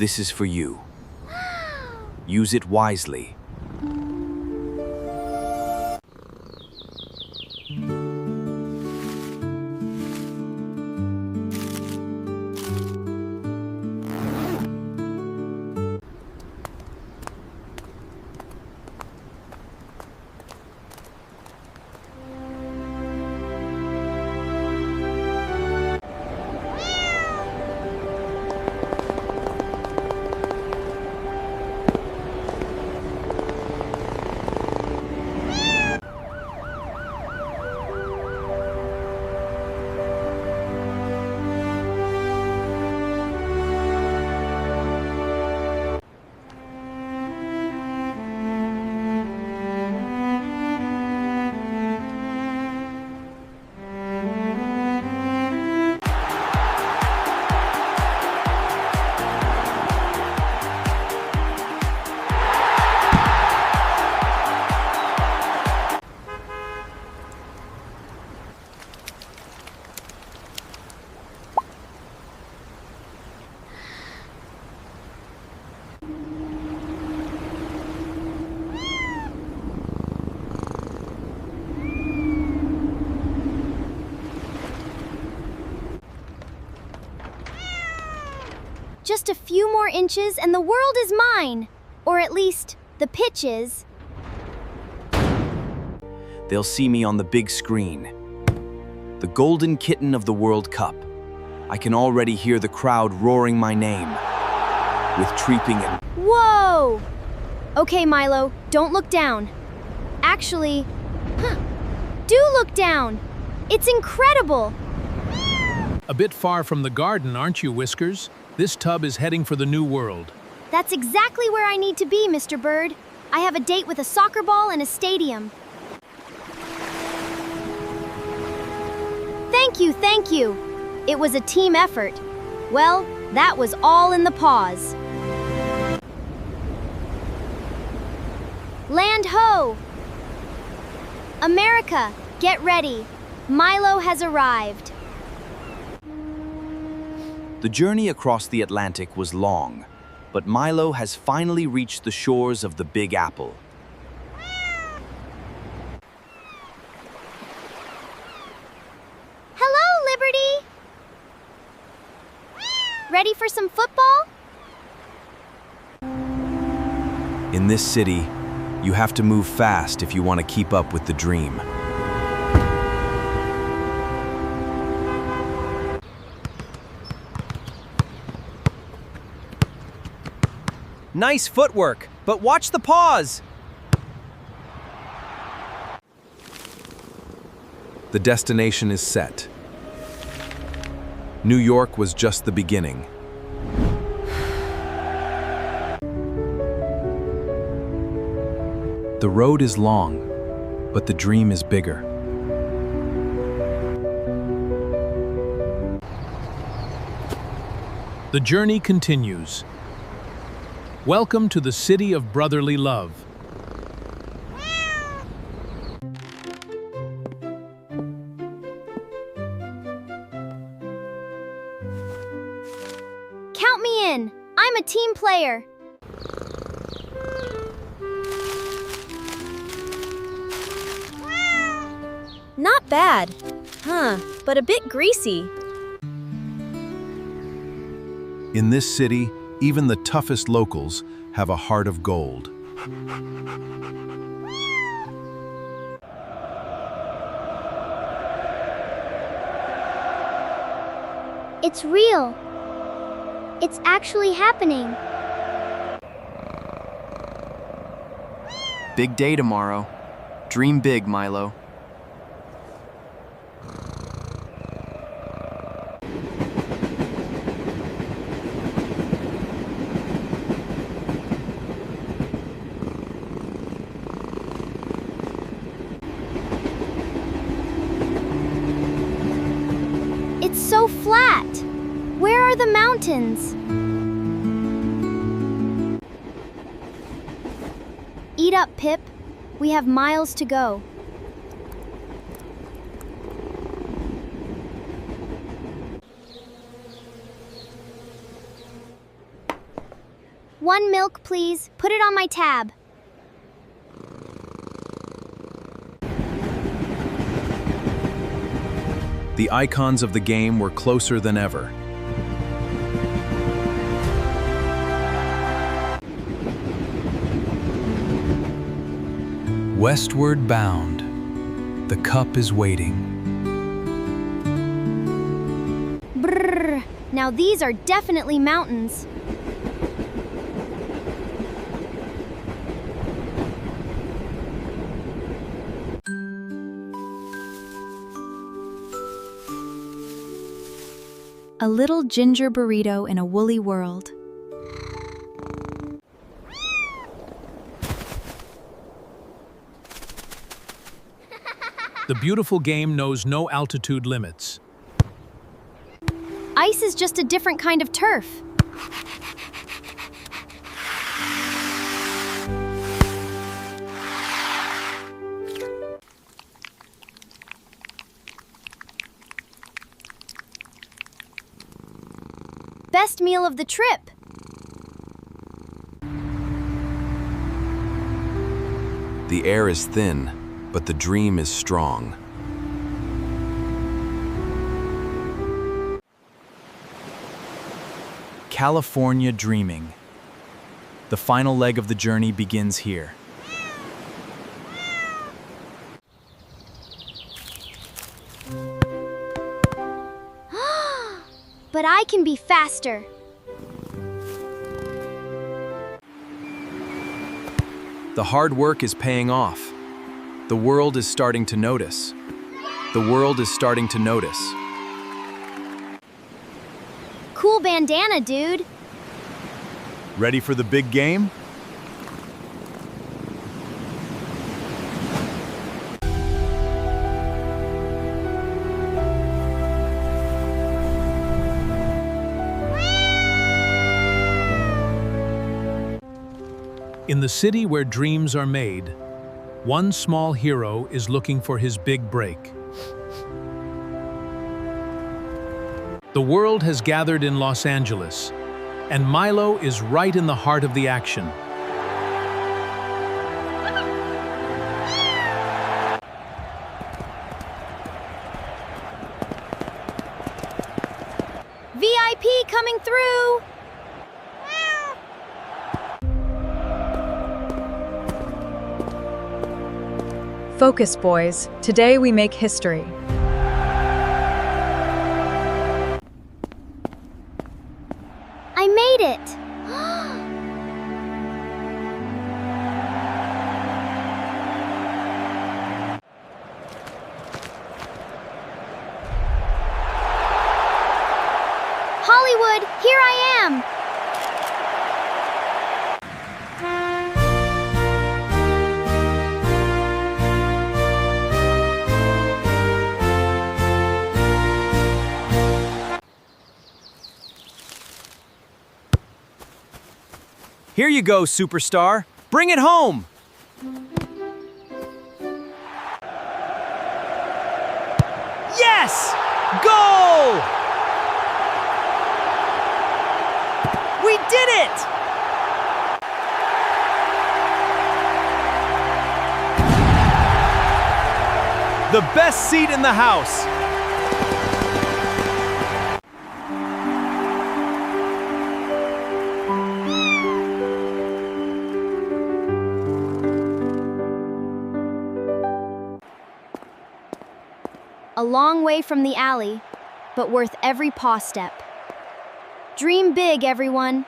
This is for you. Use it wisely. Just a few more inches and the world is mine. Or at least, the pitch is. They'll see me on the big screen. The golden kitten of the World Cup. I can already hear the crowd roaring my name. With treeping and... Whoa! Okay, Milo, don't look down. Actually, do look down. It's incredible. A bit far from the garden, aren't you, Whiskers? This tub is heading for the New World. That's exactly where I need to be, Mr. Bird. I have a date with a soccer ball and a stadium. Thank you. It was a team effort. Well, that was all in the paws. Land ho! America, get ready. Milo has arrived. The journey across the Atlantic was long, but Milo has finally reached the shores of the Big Apple. Hello, Liberty! Ready for some football? In this city, you have to move fast if you want to keep up with the dream. Nice footwork, but watch the paws! The destination is set. New York was just the beginning. The road is long, but the dream is bigger. The journey continues. Welcome to the city of brotherly love. Count me in. I'm a team player. Not bad. But a bit greasy. In this city, even the toughest locals have a heart of gold. It's real. It's actually happening. Big day tomorrow. Dream big, Milo. It's so flat. Where are the mountains? Eat up, Pip. We have miles to go. 1 milk, please. Put it on my tab. The icons of the game were closer than ever. Westward bound, the cup is waiting. Brrr. Now these are definitely mountains. A little ginger burrito in a woolly world. The beautiful game knows no altitude limits. Ice is just a different kind of turf. Best meal of the trip. The air is thin, but the dream is strong. California dreaming. The final leg of the journey begins here. But I can be faster. The hard work is paying off. The world is starting to notice. The world is starting to notice. Cool bandana, dude. Ready for the big game? In the city where dreams are made, one small hero is looking for his big break. The world has gathered in Los Angeles, and Milo is right in the heart of the action. VIP coming through! Focus, boys. Today we make history. I made it! Hollywood, here I am! Here you go, superstar. Bring it home. Yes! Goal! We did it! The best seat in the house. A long way from the alley, but worth every paw step. Dream big, everyone.